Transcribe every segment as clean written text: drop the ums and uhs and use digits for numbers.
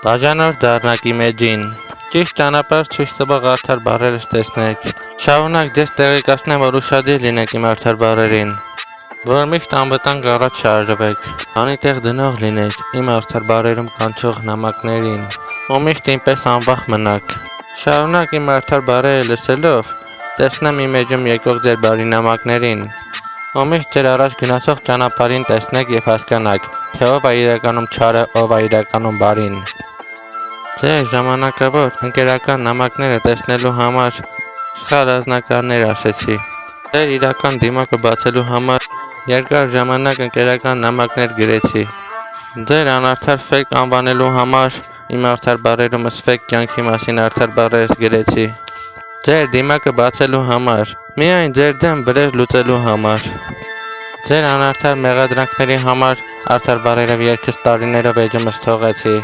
Բաժանոր դառնակի մեջին։ Ճիշտ ճանապարհ ցույց տվող արդար բառերը տեսնեք։ Շարունակ ձեզ տեղեկացնեմ, որ ուշադիր լինեք իմ արդար բառերին, որ միշտ անվտանգ առաջ շարժվեք, անիտեղ դնող լինեք իմ արդար բառերում կանչող նամակներին, ու միշտ ինպես անվախ մնաք։ Շարունակ իմ արդար բառերը լսելով, տեսնեմ իմ էջում եկող ձեր բարի նամակներին, ու միշտ ձեր առաջ գնացող ճանապարհին տեսնեք եւ հասկանաք, թե ով է իրականում չարը, ով է իրականում բարին։ Ձեր ժամանակավոր ընկերական նամակները տեսնելու համար սխալ անձնականներ ասեցի։ Ձեր իրական դիմակը բացելու համար երկար ժամանակ ընկերական նամակներ գրեցի։ Ձեր անարդար ֆեյք անվանելու համար իմ արդար բառերումս ֆեյք կյանքի մասին արդար բառերս գրեցի։ Ձեր դիմակը բացելու համար, միայն ձեր դեմ վրեժ լուծելու համար։ Ձեր անարդար մեղադրանքների համար արդար բառերով երկս տարիներով էջումս թողեցի։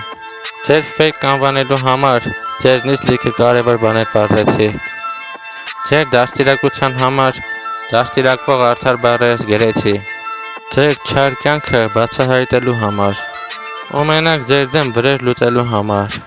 Ձեր ֆեյք անվանելու համար ձերնից լիքը կարևոր բաներ պարզեցի։ Ձեր դաստիարակության համար դաստիարակվող արդար բառերս գրեցի։ Ձեր չար կյանքը բացահայտելու համար ու մենակ ձեր դեմ վրեժ լուծելու համար։